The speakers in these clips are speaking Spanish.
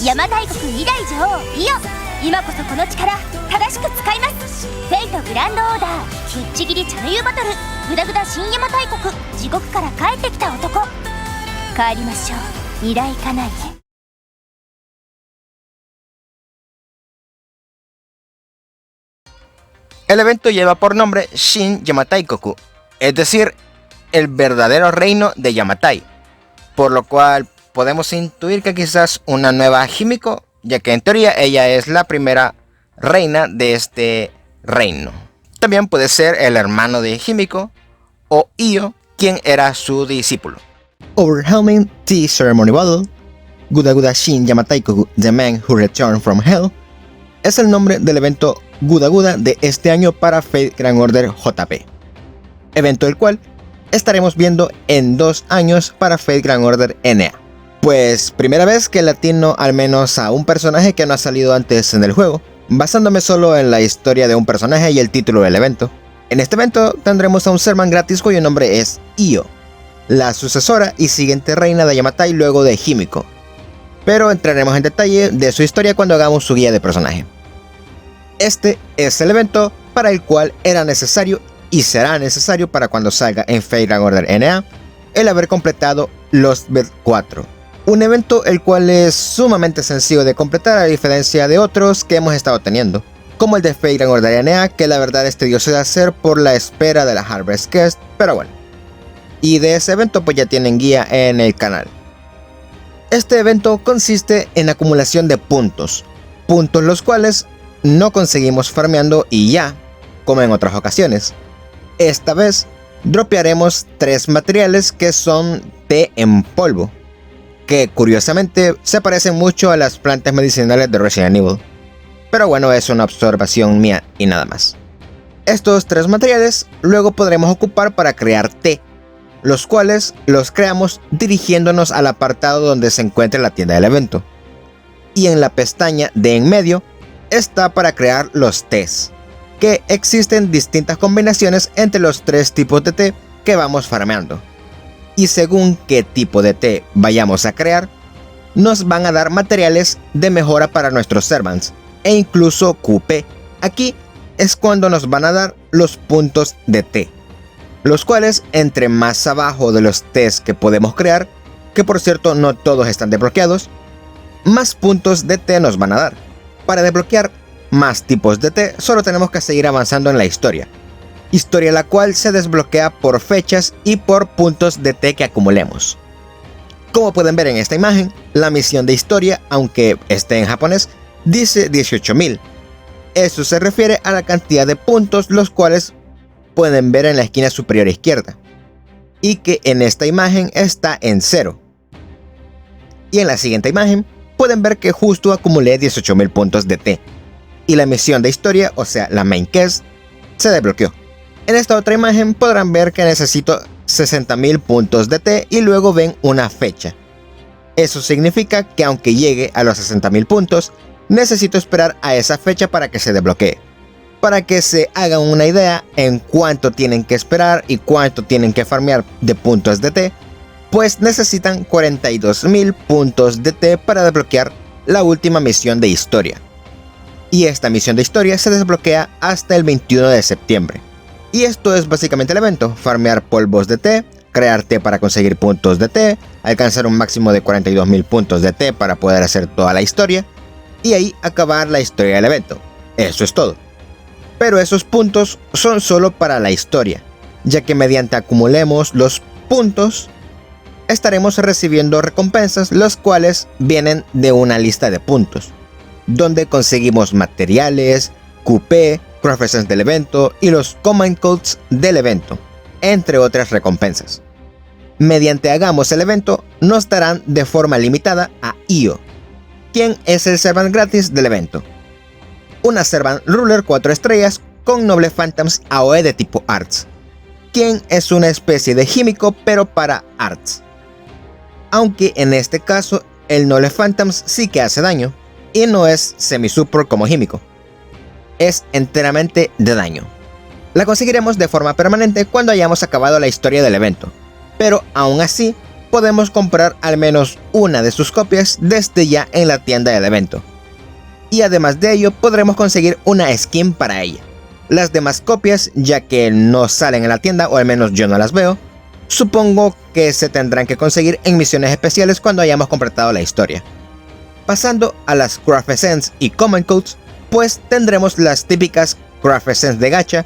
邪馬台国2代女王イオ。今こそこの力正しく使います。フェイトグランドオーダーぶっちぎりチャヌユバトル。グダグダ新邪馬台国地獄から帰ってきた男。帰りましょう未来家内へ。El evento lleva por nombre Shin Yamatai-koku, es decir, el verdadero reino de Yamatai, por lo cual podemos intuir que quizás una nueva Himiko, ya que en teoría ella es la primera reina de este reino. También puede ser el hermano de Himiko o Io, quien era su discípulo. Overwhelming Tea Ceremony Battle, Guda Guda Shin Yamatai-koku, The Man Who Returned from Hell, es el nombre del evento Guda Guda de este año para Fate Grand Order JP, evento el cual estaremos viendo en 2 años para Fate Grand Order NA. Pues primera vez que latino al menos a un personaje que no ha salido antes en el juego, basándome solo en la historia de un personaje y el título del evento. En este evento tendremos a un Servant gratis cuyo nombre es Io, la sucesora y siguiente reina de Yamatai luego de Himiko, pero entraremos en detalle de su historia cuando hagamos su guía de personaje. Este es el evento para el cual era necesario y será necesario para cuando salga en Fate Grand Order NA el haber completado los Bed 4. Un evento el cual es sumamente sencillo de completar a diferencia de otros que hemos estado teniendo, como el de Fate Grand Order NA, que la verdad es tedioso de hacer por la espera de la Harvest Quest, pero bueno. Y de ese evento pues ya tienen guía en el canal. Este evento consiste en acumulación de puntos los cuales no conseguimos farmeando y ya, como en otras ocasiones. Esta vez dropearemos 3 materiales que son té en polvo, que curiosamente se parecen mucho a las plantas medicinales de Resident Evil, pero bueno, es una observación mía y nada más. Estos 3 materiales luego podremos ocupar para crear té, los cuales los creamos dirigiéndonos al apartado donde se encuentra la tienda del evento, y en la pestaña de en medio está para crear los tés, que existen distintas combinaciones entre los 3 tipos de té que vamos farmeando, y según qué tipo de té vayamos a crear, nos van a dar materiales de mejora para nuestros servants, e incluso QP. Aquí es cuando nos van a dar los puntos de té, los cuales entre más abajo de los tés que podemos crear, que por cierto no todos están desbloqueados, más puntos de té nos van a dar. Para desbloquear más tipos de té solo tenemos que seguir avanzando en la historia la cual se desbloquea por fechas y por puntos de té que acumulemos. Como pueden ver en esta imagen, la misión de historia, aunque esté en japonés, dice 18.000. Eso se refiere a la cantidad de puntos los cuales pueden ver en la esquina superior izquierda, y que en esta imagen está en 0. Y en la siguiente imagen pueden ver que justo acumulé 18.000 puntos de té, y la misión de historia, o sea la main quest, se desbloqueó. En esta otra imagen podrán ver que necesito 60.000 puntos de té y luego ven una fecha. Eso significa que aunque llegue a los 60.000 puntos, necesito esperar a esa fecha para que se desbloquee. Para que se hagan una idea en cuánto tienen que esperar y cuánto tienen que farmear de puntos de té, pues necesitan 42.000 puntos de té para desbloquear la última misión de historia. Y esta misión de historia se desbloquea hasta el 21 de septiembre. Y esto es básicamente el evento: farmear polvos de té, crear té para conseguir puntos de té, alcanzar un máximo de 42.000 puntos de té para poder hacer toda la historia, y ahí acabar la historia del evento. Eso es todo. Pero esos puntos son solo para la historia, ya que mediante acumulemos los puntos, estaremos recibiendo recompensas, los cuales vienen de una lista de puntos, donde conseguimos materiales, QP, Professions del evento y los Command Codes del evento, entre otras recompensas. Mediante hagamos el evento, nos darán de forma limitada a Io, quien es el Servant gratis del evento. Una Servant Ruler 4 estrellas con Noble Phantoms AOE de tipo Arts, quien es una especie de Himiko pero para Arts. Aunque en este caso el Noble Phantoms sí que hace daño, y no es semi-support como Himiko. Es enteramente de daño. La conseguiremos de forma permanente cuando hayamos acabado la historia del evento, pero aún así podemos comprar al menos una de sus copias desde ya en la tienda del evento. Y además de ello podremos conseguir una skin para ella. Las demás copias, ya que no salen en la tienda, o al menos yo no las veo, supongo que se tendrán que conseguir en misiones especiales cuando hayamos completado la historia. Pasando a las Craft Essence y Common Codes, pues tendremos las típicas Craft Essence de gacha,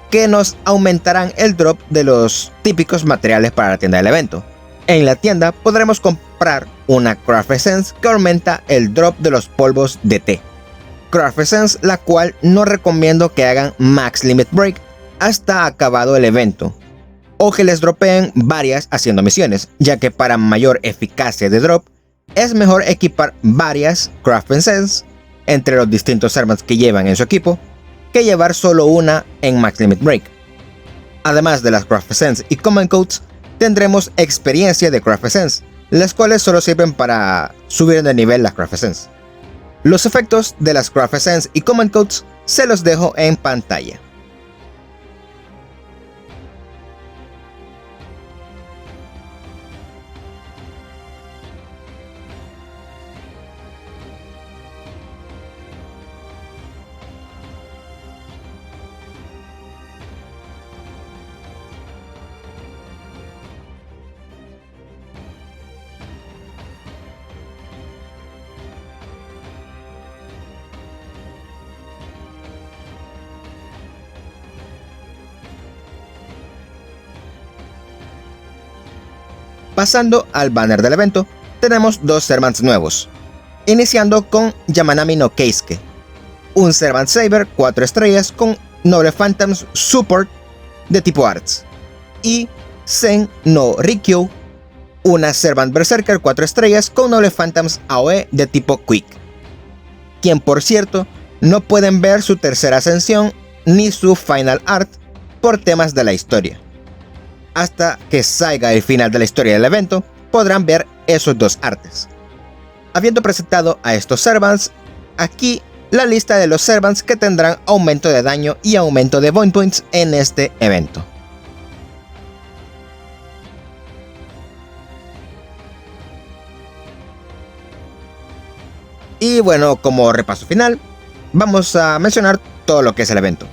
que nos aumentarán el drop de los típicos materiales para la tienda del evento. En la tienda podremos comprar una Craft Essence que aumenta el drop de los polvos de té. Craft Essence la cual no recomiendo que hagan Max Limit Break hasta acabado el evento, o que les dropeen varias haciendo misiones, ya que para mayor eficacia de drop es mejor equipar varias Craft Essence entre los distintos servants que llevan en su equipo, que llevar solo una en Max Limit Break. Además de las Craft Essence y Common Codes, tendremos experiencia de Craft Essence, las cuales solo sirven para subir de nivel las Craft Essence. Los efectos de las Craft Essence y Common Codes se los dejo en pantalla. Pasando al banner del evento, tenemos dos servants nuevos, iniciando con Yamanami no Keisuke, un Servant Saber 4 estrellas con Noble Phantoms Support de tipo Arts, y Sen no Rikyu, una Servant Berserker 4 estrellas con Noble Phantoms AOE de tipo Quick, quien por cierto no pueden ver su tercera ascensión ni su Final Art por temas de la historia. Hasta que salga el final de la historia del evento, podrán ver esos dos artes. Habiendo presentado a estos servants, aquí la lista de los servants que tendrán aumento de daño y aumento de Bond Points en este evento. Y bueno, como repaso final, vamos a mencionar todo lo que es el evento.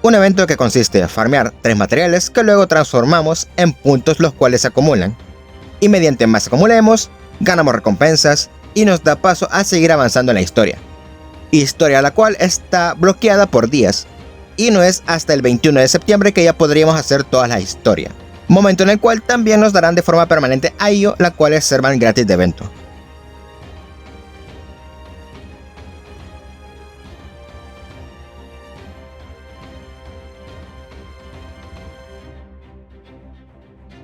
Un evento que consiste en farmear 3 materiales que luego transformamos en puntos los cuales se acumulan. Y mediante más acumulemos, ganamos recompensas y nos da paso a seguir avanzando en la historia. Historia la cual está bloqueada por días. Y no es hasta el 21 de septiembre que ya podríamos hacer toda la historia. Momento en el cual también nos darán de forma permanente a IO, la cual es servant gratis de evento.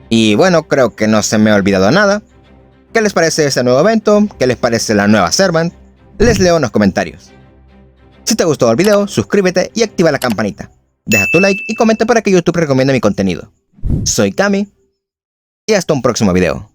Y bueno, creo que no se me ha olvidado nada. ¿Qué les parece este nuevo evento? ¿Qué les parece la nueva Servant? Les leo en los comentarios. Si te gustó el video, suscríbete y activa la campanita. Deja tu like y comenta para que YouTube recomiende mi contenido. Soy Kami y hasta un próximo video.